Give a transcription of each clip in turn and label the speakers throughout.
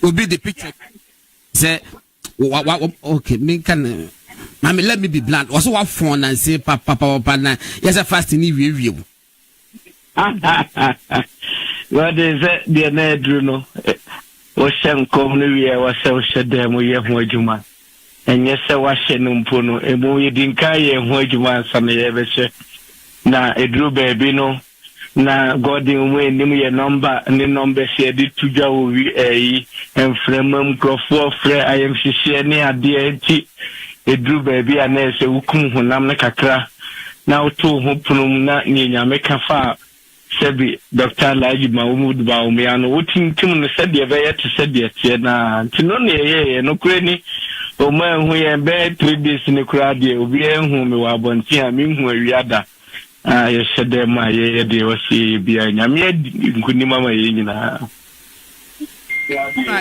Speaker 1: will be the picture. Say, okay, me can. Mommy, let me be blunt. Also, what phone and say, Papa, yes, I fast in review.
Speaker 2: What is it, dear Ned Bruno? Was some commonly, I was so said them, we have Mojuma. And yes, I was Shannon Puno, and we didn't carry a Mojuma, some ever say. Now, a drew baby, no. Now, God in way, name your number, and the number said it to Joe, and Fremum Crawford, I am Shishani at the a drew baby, and I say, Ukum, Namnakakra. Now, two who na ni make a far. Sebi Dr. Laji Bawumia no wotin tim no said ye be to said ye tie na tino ne ye no kreni o man hu ye be 3 days ne kra de obi hu me wa bonti a me hu awiada ye shede ma ye de o si bia nyame nkuni mama ye nyina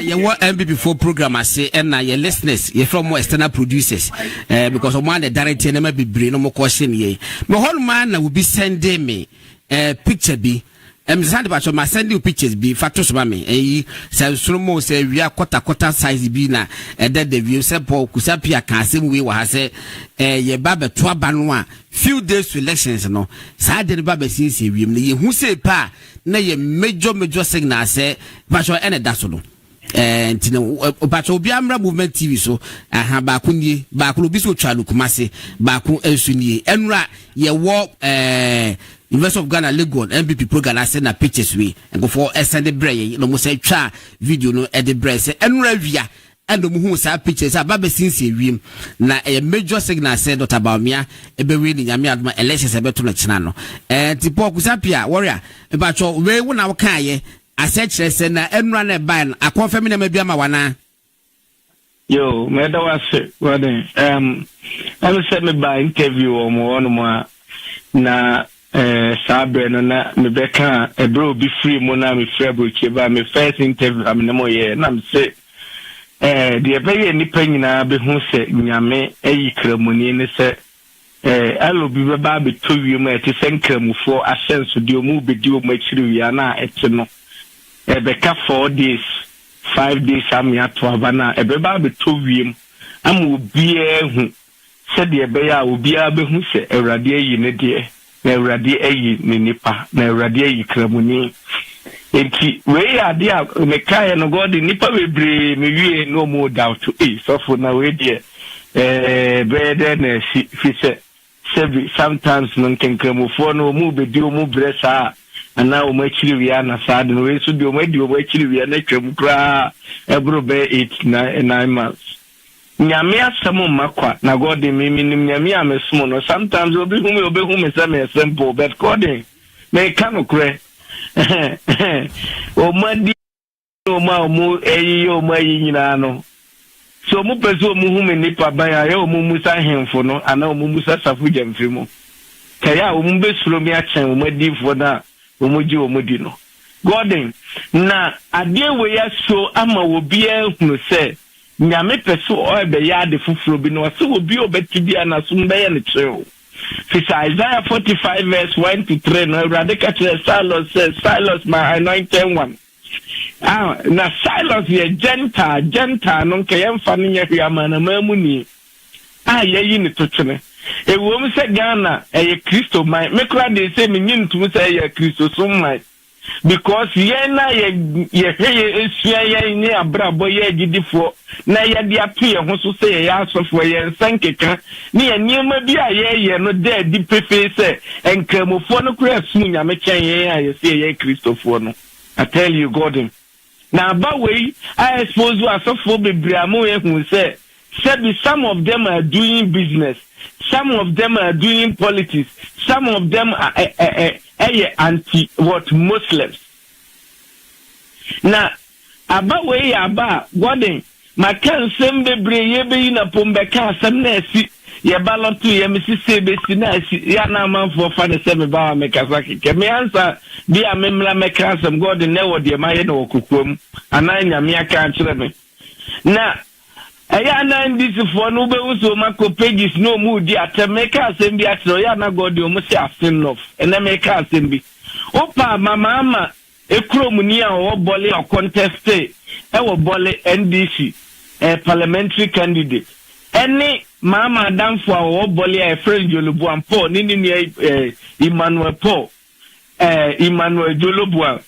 Speaker 1: ye what MB4 program say and na your listeners ye from external producers because of one the director na be brain no mo question ye me whole man na will be sending me picture be send about my send you pictures be factors ba me say slomo say we are quarter size be na that the view say Paul kusapia kan asem we wa say ye ba be to aba no a few days to elections no sa de ba be sin say wiem ye hu say pa na ye major signal say ba so ene da so no ntino obacho obi amra movement TV so aha ba ko nie ba ko obi so twa lukumase ba ko ensunie enura ye wo University of Ghana Legon MPP program I send a pictures we and go for send the brain no mo say twa video no e the brain say enura via and no hu say pictures ababa since wiem na a major signal said Dr. Bawumia e be we ni nyame adoma elections e be to no china no tipo kusapia warrior e ba cho we wona wo kan ye asechere se na enura na ban akonfirm na mabia ma wana
Speaker 2: yo me da wase wade am say me by interview o mo no na sabe no na me beka e bro be free mo na me free bro cheba me first interview am na mo ye na me say de be ye ni panyina be hu se nyame ayi kramuni ne se allo bi ba be to wi mo e te se nkramufo asenso de o mu be di o mo akiri wi na ete no beka 4 days 5 days am ya to abana be ba be to wi am obi ehu se de be ya obi a be hu se awrade ayi ne de na awrade ayi ne nipa na awrade ayi kramuni enti we ade a me kai no god nipa bebre me wie no mo doubt so for na we de better na fi se sometimes no kenkramufo no mu be di o mu bresa ana o ma chiri wi ana sad no we so di o ma chiri wi na twam kra ebro be 8-9 months nyame asemo makwa na god me nyame amesmo no sometimes obi hu me say me simple but god me kan okre o ma di o ma mu eyi o ma yi nyina no so mu peso mu hu me nipa ban ya o mu musa hemfo no ana o mu musa safu jamfiri mu kaya o mu besuro mi achen o ma di fo na o mu ji o mu di no god na ade we ya so ama wo bia hunu se nyame peso o be ya de fufuro bi no so obi obeti bia na so mbe ya ne treo Isaiah 45 verse 1 to 3 no radical Silas my anointed one na Silas ye gentile no nke yemfa ne nya hwiama na mamuni yeyi ne totwene ewo mu se Ghana ye Kristo man me kra de se me nyintum se ye Kristo so man because ye na ye esua ye ni abrabo ye gidifo na ye de ato ye ho so se ye asofo ye nsankeka ni ye niema bi a ye no de di pefe se enkramofo no kura sum nyame chen ye a ye se ye Kristofo no I tell you God na ba we I expose you asofo bebramo ye hu se some of them are doing business, some of them are doing politics, some of them are anti what Muslims. Now, about way about Godin, my can send the brave in a pombeka, some nesi, ya ballot to ya Mississippi, Yana man for Father Semi Bar Mekazaki. Can me answer, dear Memla Mekasam, God in never dear my no kukum, and I am ya can't me. Now, aya na this for no be so mako pages no mood ya te make assembly at ya na god o mo se asin love and na make assembly opa mama ekrom ni a o bole o contest ewo bole NDC parliamentary candidate any mama danfo a wo bole a friend Jolobuan Paul ni Emmanuel Paul Emmanuel Jolobuan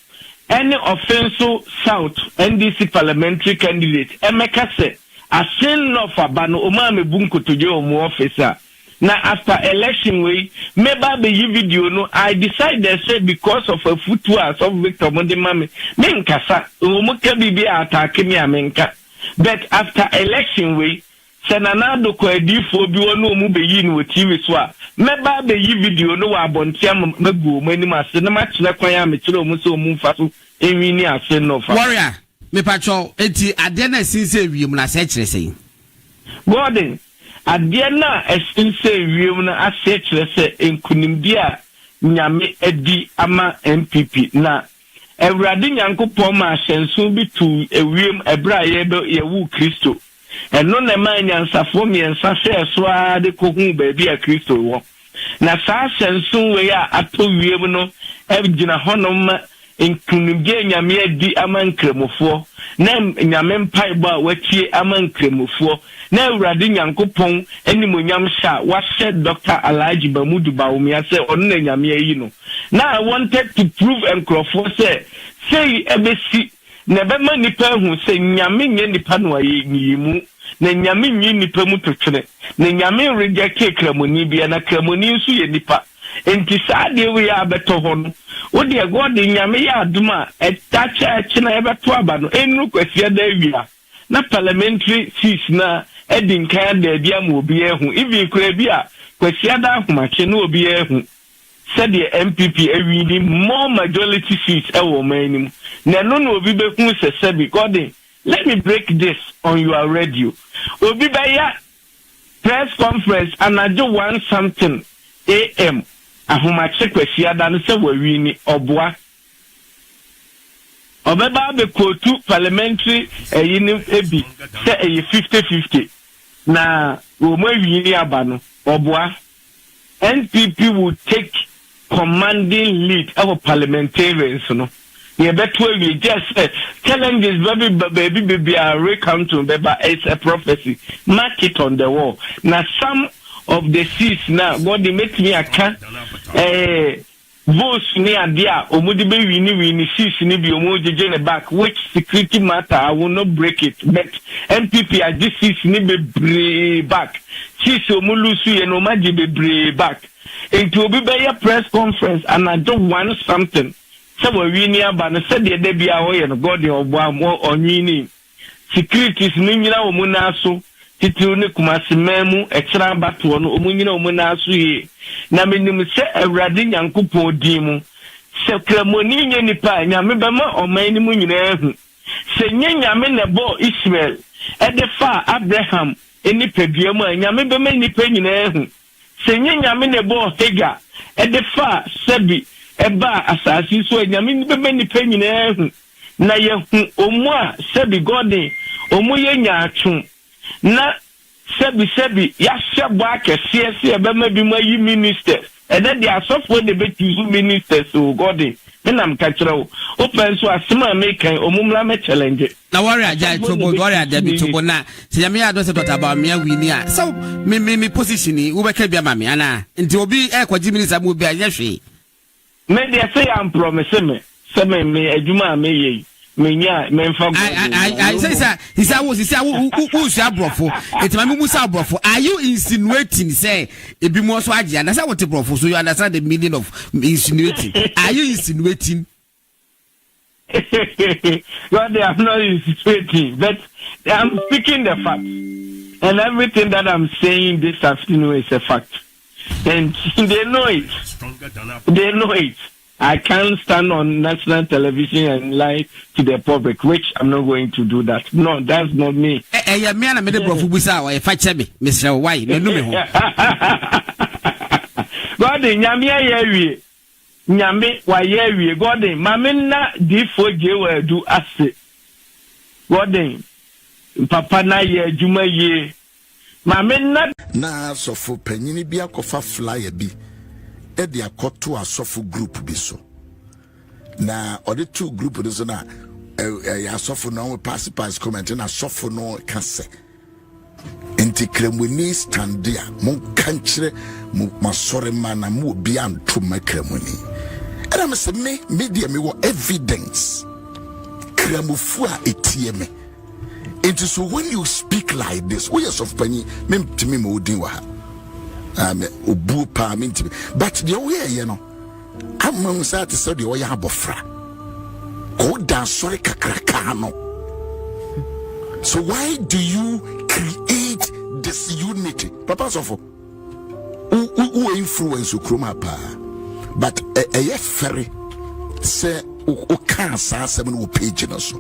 Speaker 2: any offensive South NDC parliamentary candidate emeka se asen no fa ba no o ma mebunko toje o mu officer. Now after election way, maybe the video no, I decided say because of a footwear of Victor Mondimami, menkasa, umuke bibi atake mi amenka. But after election way, senanado ko edifo bi wonu mu be yi no TV so a, maybe the video no wa bontia megu mani ma se na ma kire kwan ya me kire omu so omu fa so enwi ni ase no fa. Warrior,
Speaker 1: me pacho enti ade na sinse wiem na se kire sei.
Speaker 2: Gordon adeɛ na ɛsinse wiem na ase kyerɛ sɛ enkunimdi a nyame adi ama MPP na Awurade Nyankopɔn ma ahyɛnso bi tu ewiem ɛbra yɛwu Kristo ɛno na ma nyansafo miɛnsa hwɛ so a de kohu baabi a Kristo wɔ na saa ahyɛnso wei a ato wiem no gyina hɔnom ma enkunimdi nyame adi ama nkramofoɔ na nyame mpaebɔ a watie ama nkramofoɔ na Awurade Nyankopɔn animonyam sha wahyɛ Dr. Alhaji Bawumia sɛ ɔno na nyame ayi no na I wanted to prove nkrɔfoɔ say ebesi na bɛma nipa hu sɛ nyame nye nipa no ayi mu na nyame nyi nipa mu totwene na nyame reject kramoni bia na kramoni nso yɛ nipa enti saa de we ya beto ho no wo de God nyame ya adoma etacha na ebeto aba no enu kwasia da awia na parliamentary seats na edin kan da bia ma obi ehu even kura bia kwasia da ahomache na obi ehu said the MPP awini more majority seats ewo manim na no no obi behu se God let me break this on your radio obi ba ya press conference and I do want something AM ahomache kwasia da no se wawini oboa obeba be kotu parliamentary yini ebi se 50-50 na wo mo wini aba no oboa NPP will take commanding lead of parliamentarians no ye beto we just challenges baby are recounting beba it's a prophecy mark it on the wall na some of the seats now God they make me aka votes ni adia omudi be wini seats ni bi omojeje in the back which security matter I will not break it but MPP are this seats ni be back seats omulusu ye no maji be back into obi be your press conference and I don't want something so we wini aba no said the dey bia wo ye no God dey obo am onwini securities ni nyina omuna so titiru ne kumasememu ekira bato no omunyina omuna aso yi na menim se Awurade Nyankopɔn din mu se kramoni nye nipa nyame bema oman ni mu nyina ehu se nye nyame ne bo Israel edefa Abraham eni pedua mu nyame bema nipa nyina ehu se nye nyame ne bo Hagar edefa Sebi eba asasi so nyame bema nipa nyina ehu na yehu omu a Sebi godin omu ye nyaatun na sebi ya shebo akese ebema bi ma yi minister ede dia sofo de betuzu ministers o godin menam ka kire open so asema mekan omumla me challenge
Speaker 1: na warrior jai tobo warrior da bi tobo na se ya me ya do se Dr. Bawumia wini a so me position wo be ka bia ma me ana nti obi kwaji minister mu bi a yehwe
Speaker 2: me dia say am promise me se me adwuma me yi menya memfa
Speaker 1: I say he said who say abrofo etima me musa abrofo are you insinuating say ebi mo so age and say what abrofo so you understand the meaning of insinuating are you insinuating
Speaker 2: God I'm not insinuating but I'm speaking the fact and everything that I'm saying this afternoon is a fact and they know it I can't stand on national television and lie to the public, which I'm not going to do that. No, that's not me.
Speaker 1: Yeah, me and I made a profubusa or a fachemi, Mr. Why? No,
Speaker 2: God, Nyame, Nyame, why, yeah, God, Mamina, D4J, do assay. God, Papa, na ye, Juma ye, Mamina.
Speaker 3: Na, so for penny be a cofa flyer be. Edia koto asofo group bi so na ode two group no so na asɔfo no pass comment na asɔfo no ka sɛ enti kremoni stand a mo kan kyerɛ mo masɔre ma na mo obi anto ma kremoni ɛna me sɛ me media me wɔ evidence kremofu a etie me enti so when you speak like this we as of pani me ntimi ma odin wa ha obu pa me ntimi but the way you know amam sa te so de o ya abofra ko da sori kakraka no. So why do you create this unity? Papa Sofo who influence ukroma pa but a ferry say o can sa seven wo page no so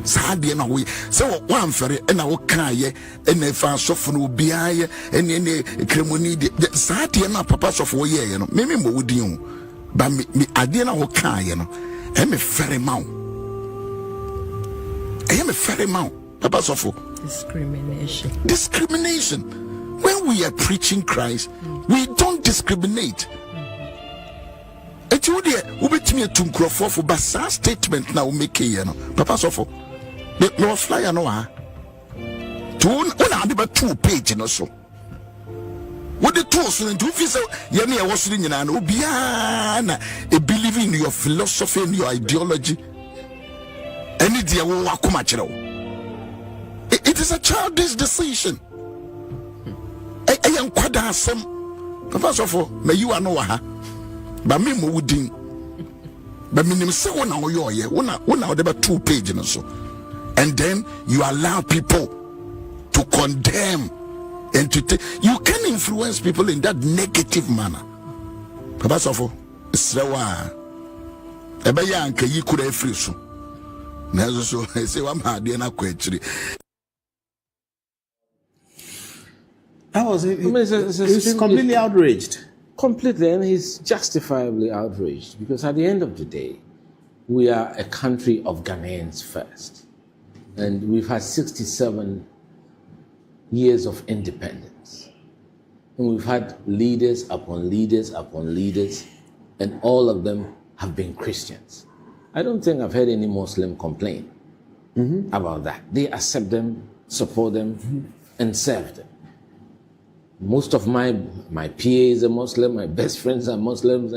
Speaker 3: saade na we say one ferry na wo kan ye na fa sofo no bia ye ene kremoni de saade na Papa Sofo ye no me mo wodin o ba me ade na wo kan ye no e me ferry ma o e me ferry ma o Papa Sofo discrimination when we are preaching Christ we don't discriminate. You there, who bet me to crofo for basa statement now make here no. Papa Sofo. No flyer no ha. To una be 2 page no so. What the two so into fi say ye me was nyina na obia na e believe in your philosophy and your ideology. Any dia wo akoma kire wo. It is a childish decision. I am kwada asem. Papa Sofo, me you are no ha. But me mo wudin but me nim say wona oyoye wona de 2 page no so and then you allow people to condemn and to you can influence people in that negative manner. Papa Sofo srewa ebe ya anka yi kura afiri so na so say wa ma de na kwa akiri.
Speaker 4: I was he's completely outraged.
Speaker 5: Completely, and he's justifiably outraged because at the end of the day, we are a country of Ghanaians first. And we've had 67 years of independence. And we've had leaders upon leaders upon leaders, and all of them have been Christians. I don't think I've heard any Muslim complain about that. They accept them, support them, and serve them. Most of my PAs are Muslim, my best friends are Muslims,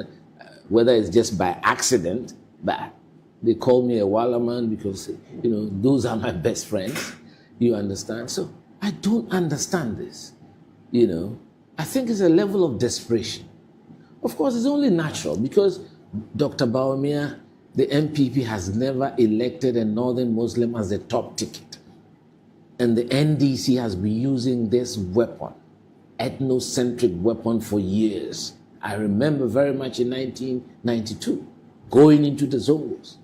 Speaker 5: whether it's just by accident, but they call me a Walla man because, you know, those are my best friends, you understand? So I don't understand this, you know. I think it's a level of desperation. Of course, it's only natural because Dr. Bawumia, the MPP, has never elected a Northern Muslim as the top ticket. And the NDC has been using this weapon, ethnocentric weapon, for years. I remember very much in 1992, going into the Zongos,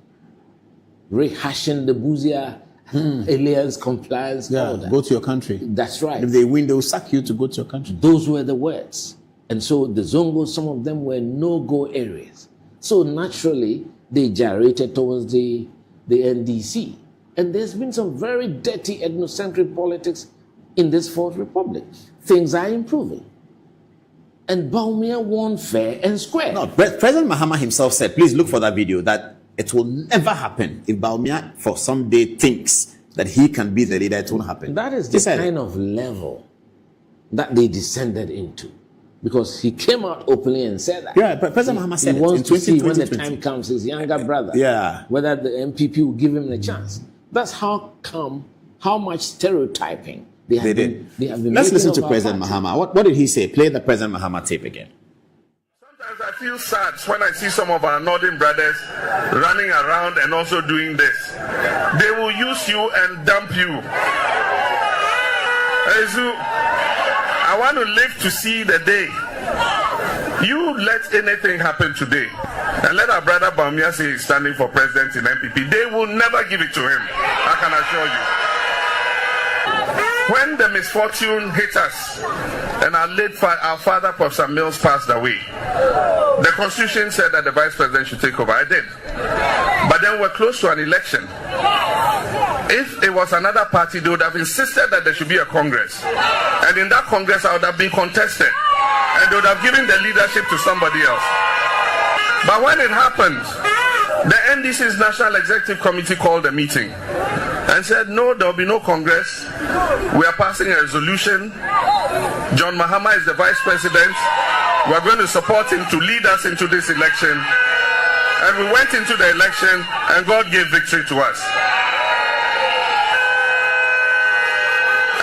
Speaker 5: rehashing the Buzia alliance compliance.
Speaker 4: Yeah, go to your country.
Speaker 5: That's right.
Speaker 4: If they win, they will sack you to go to your country.
Speaker 5: Those were the words. And so the Zongos, some of them were no-go areas. So naturally, they gyrated towards the NDC. And there's been some very dirty ethnocentric politics in this Fourth Republic. Things are improving. And Bawumia won fair and square.
Speaker 4: No, President Mahama himself said, please look for that video, that it will never happen. If Bawumia for some day thinks that he can be the leader, it won't happen.
Speaker 5: That is the kind of level that they descended into. Because he came out openly and said that.
Speaker 4: Yeah, President Mahama said
Speaker 5: he wants to see when the time comes, his younger brother, whether the MPP will give him the chance. That's how much stereotyping they have been.
Speaker 4: Let's listen to President Mahama. What did he say? Play the President Mahama tape again.
Speaker 6: Sometimes I feel sad when I see some of our northern brothers running around and also doing this. They will use you and dump you. I want to live to see the day. You let anything happen today, and let our brother Bawumia say he's standing for president in MPP. They will never give it to him. I can assure you. When the misfortune hit us, and our father, Professor Mills, passed away, the Constitution said that the Vice President should take over. I did. But then we're close to an election. If it was another party, they would have insisted that there should be a Congress. And in that Congress, I would have been contested. And they would have given the leadership to somebody else. But when it happened, the NDC's National Executive Committee called a meeting and said, no, there will be no Congress. We are passing a resolution. John Mahama is the vice president. We are going to support him to lead us into this election. And we went into the election and God gave victory to us.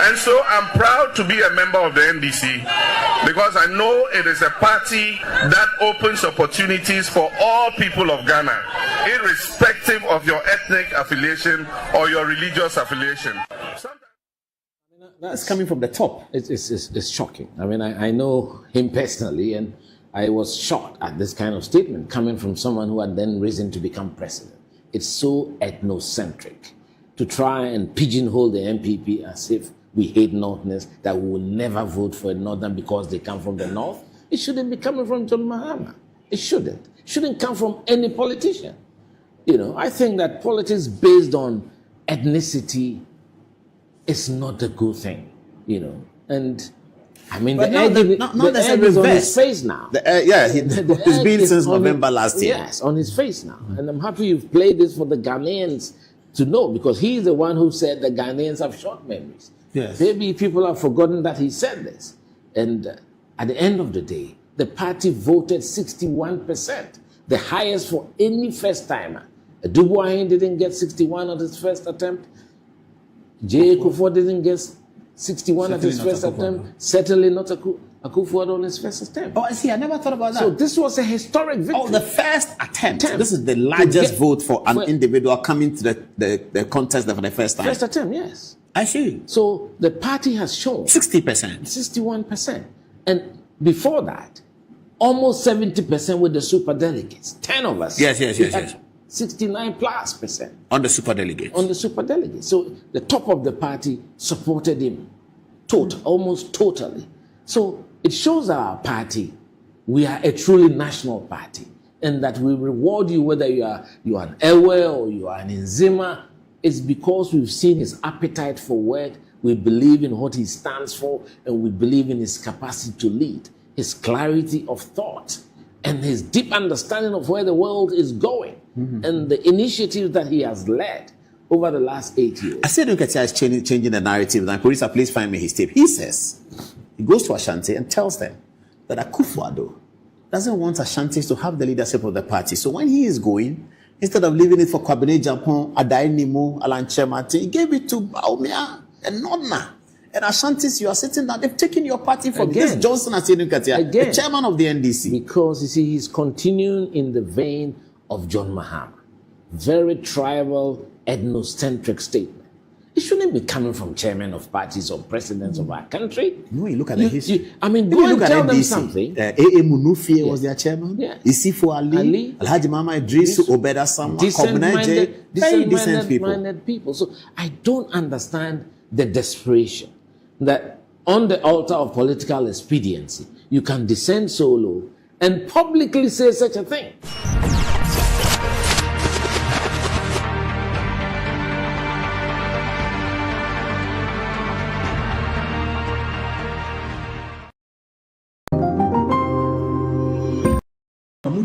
Speaker 6: And so I'm proud to be a member of the NDC because I know it is a party that opens opportunities for all people of Ghana, irrespective of your ethnic affiliation or your religious affiliation.
Speaker 4: That's coming from the top.
Speaker 5: It's shocking. I mean, I know him personally, and I was shocked at this kind of statement coming from someone who had then risen to become president. It's so ethnocentric to try and pigeonhole the MPP as if we hate Northerners, that we will never vote for a Northern because they come from the North. It shouldn't be coming from John Mahama. It shouldn't. It shouldn't come from any politician. You know, I think that politics based on ethnicity is not a good thing, you know. And I mean,
Speaker 4: but
Speaker 5: the egg is on his face now.
Speaker 4: It's been since November last year.
Speaker 5: Yes, on his face now. And I'm happy you've played this for the Ghanaians to know, because he's the one who said the Ghanaians have short memories.
Speaker 4: Yes.
Speaker 5: Maybe people have forgotten that he said this. And at the end of the day, the party voted 61%, the highest for any first-timer. Dubois didn't get 61 at his first attempt. J. Kufuor didn't get 61 at his first attempt. Certainly not Akufo-Addo on his first attempt.
Speaker 4: Oh, I see. I never thought about that.
Speaker 5: So this was a historic victory.
Speaker 4: Oh, the first attempt. This is the largest vote for an individual coming to the contest for the first time.
Speaker 5: First attempt, yes.
Speaker 4: I see.
Speaker 5: So the party has shown
Speaker 4: 60%.
Speaker 5: 61%. And before that, almost 70% with the super delegates. 10 of us.
Speaker 4: Yes.
Speaker 5: 69+%.
Speaker 4: On the super delegates.
Speaker 5: On the super delegates. So the top of the party supported him almost totally. So it shows our party, we are a truly national party, and that we reward you whether you are an Ewe or you are an Nzima. It's because we've seen his appetite for work, we believe in what he stands for, and we believe in his capacity to lead, his clarity of thought, and his deep understanding of where the world is going, and the initiatives that he has led over the last 8 years.
Speaker 4: I said Nketia is changing the narrative. And Producer, please find me his tape. He says, he goes to Ashanti and tells them that Akufo-Addo doesn't want Ashantis to have the leadership of the party. So when he is going, instead of leaving it for Kwabene Japan, Adai Nimu, Alan Chemate, he gave it to Bawumia and Nodna. And Ashantis, you are sitting down. They've taken your party from this Johnson Nketia, the chairman of the NDC.
Speaker 5: Because, you see, he's continuing in the vein of John Mahama. Very tribal, ethnocentric statement. It shouldn't be coming from chairmen of parties or presidents of our country.
Speaker 4: No, you look at the history.
Speaker 5: I mean, go and tell them something.
Speaker 4: A.A. Munufi was their chairman.
Speaker 5: Yes.
Speaker 4: Isifu Ali, Alhaji Mama Idris, Obeda Sama,
Speaker 5: decent-minded people. So I don't understand the desperation that on the altar of political expediency, you can descend so low and publicly say such a thing.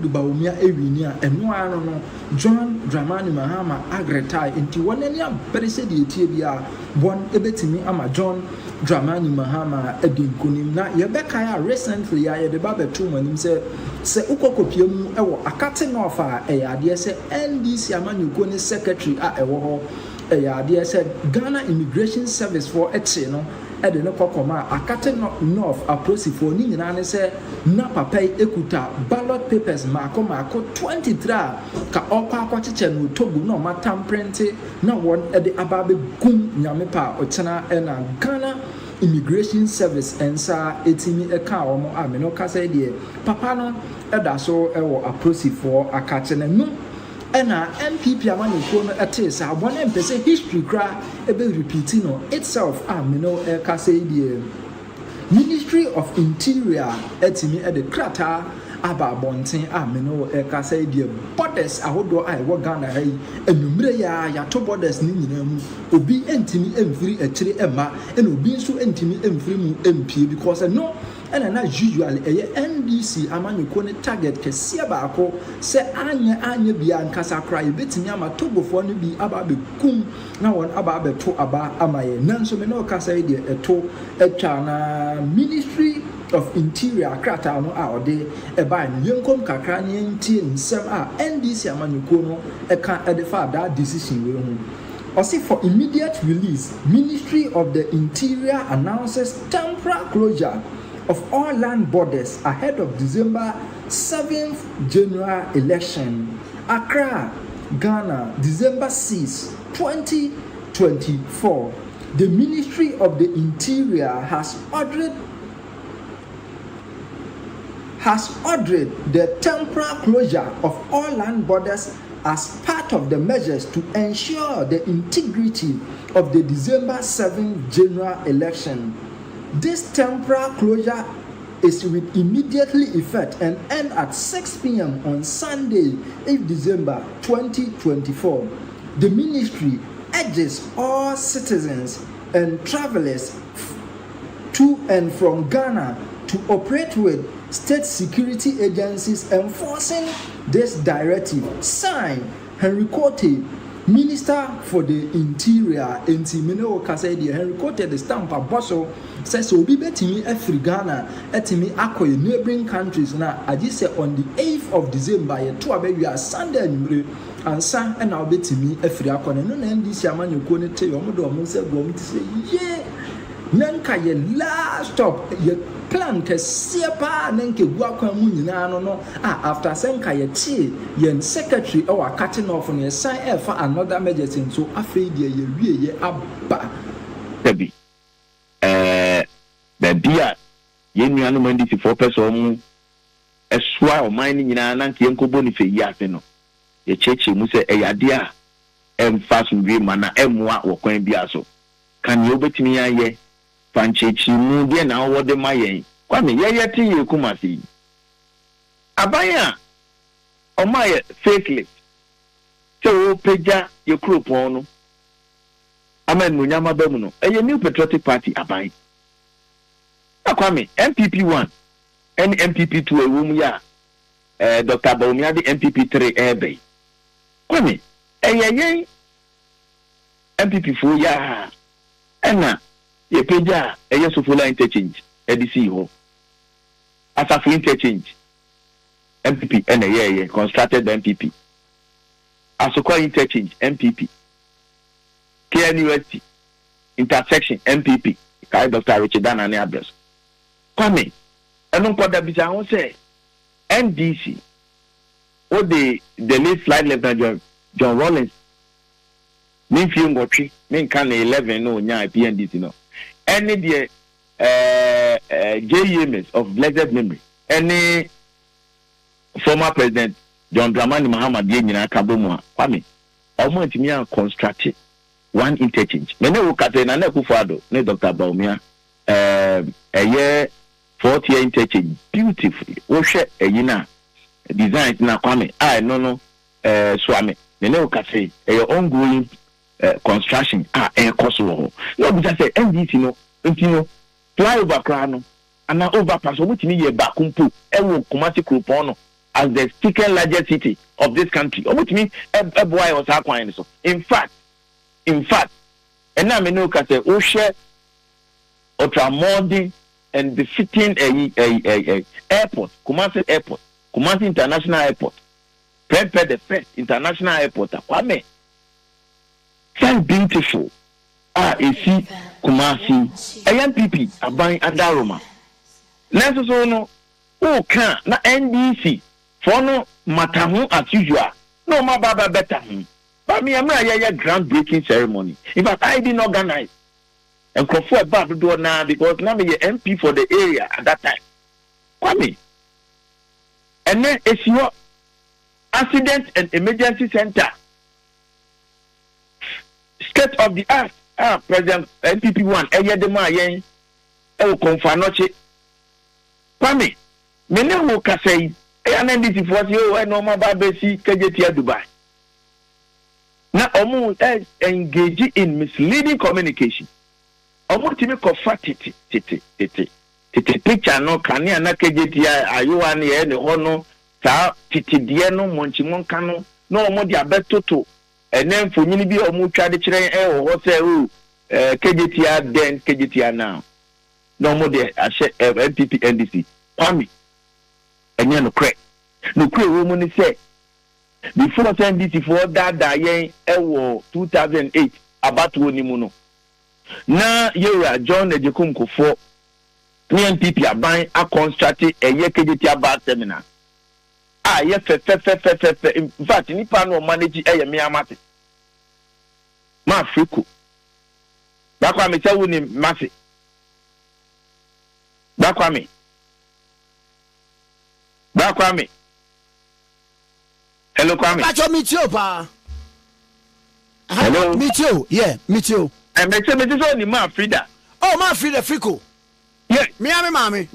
Speaker 7: Bawumia Ewinia and no John Dramani Mahama Agretai into one any Perisedi Tibia, one Ebetimi Ama John Dramani Mahama Edin Kunim. Na Yebekaya recently I had about the 2 months say Ukokopium Ewo Akatin of a dear say NDC Amanu secretary at Ewo a dear said Ghana Immigration Service for Etino. Ede no kokoma akate north approach for ni nyina say na papa ekuta ballot papers mako 23 ka okwa akwacheche no togu no matam print na won ede ababe gum nyame pa ochena na Ghana Immigration Service ensa etimi eka omo ameno kasa de papa no eda so ewo approach for akate na no ena MPP amani ko no etesa abone empese history kra ebe repeating no itself amino e ka say die Ministry of Interior etimi e de krata aba bonten amino e ka say die borders ahodo ai wo Ghana hai enumre ya to borders ni nyina mu obi entimi emfiri akire ema ena obi nso entimi emfiri mu empie because no ɛna na usually ɛyɛ NDC amanyɔkuo ne target kɛseɛ baako sɛ anya bia nkasa kora yɛbɛtumi ama togofoɔ no bi aba abɛkum na wɔn aba abɛto aba ama yɛ nanso me ne ɔkasa yi deɛ ɛto atwa na Ministry of Interior krataa no a ɔde ɛbaa no yɛnkom kakra ne yɛntie nsɛm a NDC amanyɔkuo no ɛka ɛde fa that decision wei ho. Also, for immediate release, Ministry of the Interior announces temporary closure of all land borders ahead of December 7th general election. Accra, Ghana, December 6, 2024. The Ministry of the Interior has ordered the temporary closure of all land borders as part of the measures to ensure the integrity of the December 7th general election. This temporary closure is with immediately effect and end at 6 p.m. on Sunday, 8 December 2024. The ministry urges all citizens and travelers to and from Ghana to operate with state security agencies enforcing this directive. Signed, Henry Kote, Minister for the Interior. Enti Mineo Kasedi, Henry Kote, the stamp of Bosso, says, so be betting every Ghana, etimi akwe neighboring countries. Now, I just say on the 8th of December, two baby are Sunday and San and I'll bet me every akon and no end this yaman you couldn't tell your mother or say, yeah, Nanka ye last stop ye plan ke siepa nanke guakwa mu nyina no after senka ye tie ye secretary or cutting off on ye sign for another measure so afei de ye wie ye aba
Speaker 2: tabi babia ye nuanu mandi ti 4 person eswa o man nyina nanke enkobo ni fe yi ase no ye cheche mu se eyade a emfa so wie mana emwa wo kwan bia so kan ye obetimi ye panchechi mu de na wo de mayen kwa me ye ti ye kumasi abaya o maye fake list so peja ye kropon no amen no nyama ba mu no eye new patriotic party abai akwa me MPP1 and MPP2 ewum ya Dr. Bawumia de MPP3 ebe kwa me eye MPP4 ya ena ye peja eye sofola interchange edisi ho asafu interchange MPP ena ye constructed MPP asokwa interchange MPP KNUST intersection MPP kai Dr. Richard Anani Abbas kwame enu koda bisa ho say NDC o the late flight lieutenant John Rawlings min fi ngotwe min kan 11 no nya PNDC no any the JEMS of blessed memory any former president John Dramani Mahama de nyina kabomu kwame omo ntimi an construct one interchange me ne wo kate na Akufo-Addo ne Dr. Bawumia eye 40 interchange beautifully wo hwe eyina design na kwame no swame me ne wo kate ongoing construction cost wo no be say NDC no ntino flyover kra no ana overpass obutimi ye bakumpu ewo Kumasi Kropon no as the second largest city of this country obutimi boy was akwan so in fact and now me know ka say o share ultramodern and befitting a airport Kumasi International Airport prepare the first international airport kwame so beautiful AC Kumasi ANPP aban adaroma neso so no o kan na NDC for no matahu as usual no ma baba better but me am a groundbreaking ceremony in fact I didn't organize and confer about to do now because now me MP for the area at that time kwame and then it's your accident and emergency center state of the art President MPP1 eyedema yen e konfa noche kwame me ne wo kasai NDC for say no ma ba besi kejeti Dubai na omo engage in misleading communication omo timi ko fatiti tete picture no kane na kejetia ayowa ne ye ne ho no saa tete die no monchimon ka no na omo de abetoto enen mfonyini bi omo twa de kire ho se o kejetia then kejetia now na omo de ahye MPP NDC Kwame enye no kre wo mu ni se before NDC for that yen ewo 2008 abatu oni mu no na yera John Ejekum Kofo ni MPP aban a construct eye kejetia bar terminal ye fe in fact ni pa no manage eye me amate ma Afriko bakwa me tell ni mate bakwa me hello Kwame
Speaker 8: Pacho mitio pa
Speaker 2: hello
Speaker 8: mitio mitio
Speaker 2: me so ni ma Frida
Speaker 8: oh ma Frida Friko
Speaker 2: yes
Speaker 8: me ame mame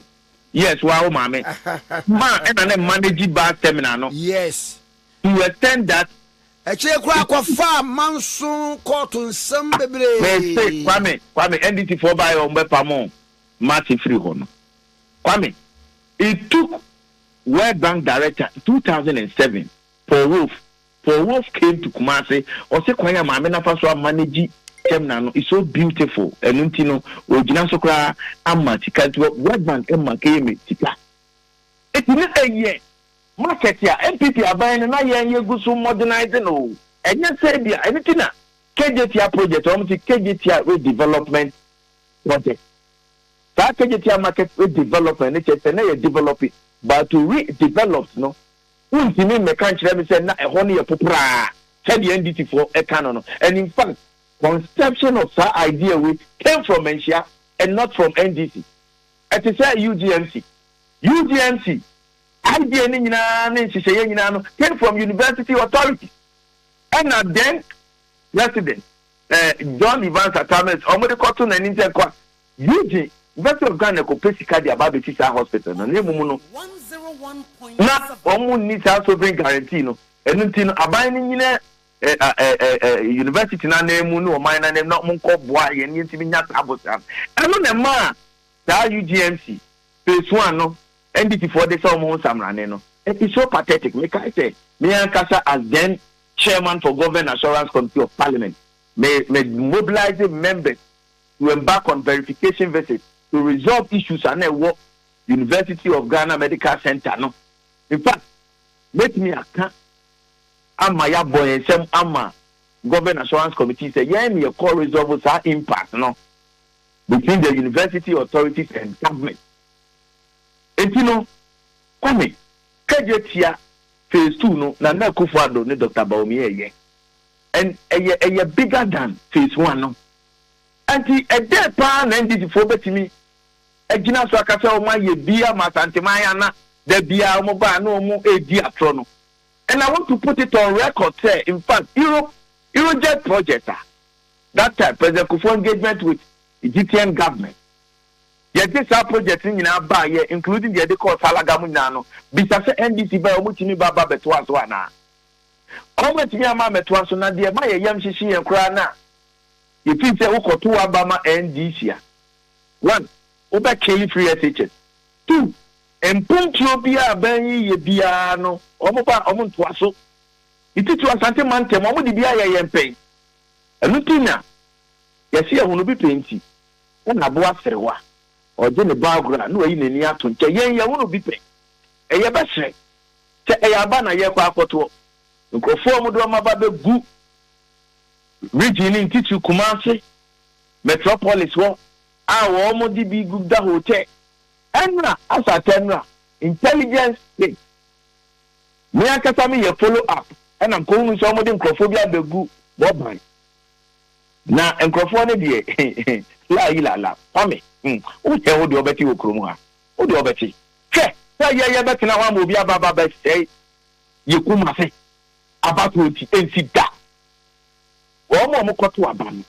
Speaker 2: yes wow mame ma and manage bar terminal no
Speaker 8: yes
Speaker 2: to attend that
Speaker 8: eche kura kwafa manso kotu nsem bebre
Speaker 2: me say Kwame NDT for buy on bepamo Martin free hono Kwame it took World Bank director 2007 for Wolf came to Kumasi or say kwanya mame na faso manage terminal no is so beautiful enunti no ogina so kra amatika to World Bank emakeme tika etini eye market ya MPP aban na ye gusu modernizing no enye say bia anything KJT project o mti KJT redevelopment project that KJT market redevelopment ne chese na ye develop it but to redevelop no untimi me kan kire me say na eho ne ye popra said the NDT for e kan no and in fact conception of that idea we came from Enshia and not from NDC. It is a UGMC idea ni nyina na nhihye nyina no came from university authority and then president John Evans Atames omode koto na ni nte kwa UG University of Ghana ko pesika dia ba be tisa hospital no ne mumu no na omu ni sa sovereign guarantee no enunti no aban ni nyina university na name no man na name na monko boa ye ni ntimi nya tabosa eno na ma da UGMC phase 1 no NDT for the some samrane no it is so pathetic me kai say me ankasa as then chairman for government assurance committee of parliament may mobilize members to embark on verification visits to resolve issues and work University of Ghana Medical Center no in fact let me account ama ya boy sem ama government assurance committee say yeah me call resolve that impact no between the university authorities and government etino Kwame KJT phase 2 no na Kufuado ne Dr. Bawumia ye and a bigger than phase 1 no anti a dead pan and did for betimi agina so akasa o ma ye bia masantemaya na da bia o mo ba no mo edi atro no. And I want to put it on record say in fact Eurojet project that time President Kufuor engagement with Egyptian government this project in ba here including the call Salagamu nano bisa se NDC ba o mutimi baba beto aso ana o mutimi ama meto aso na de ma ye yam hihie enkura na you think say ukoto abama NDC a one oba kill free SHS two empuntio bia ban ye bia no omoba omonto aso ititu asante mantem omodi bia ye yempen enutina yesi ehunu bi penti na bo aserewa oje ne background no yi nani ato nke yen ye wono bi pe eye be hye te eye aba na ye kwa akoto nkofo omodo maba be gu region in titu Kumasi metropolis wo a wo omodi bi gu da hotel enra asatenra intelligence state me akata me ye follow up and am ko so omodi nkofo bi abegu boban na nkofo ne de la Kwame o te o de obeti okromu ha o de obeti hwe ye beti na wa mo bi ababa be sei ye Kumasi abatu enti da o mo koto aba no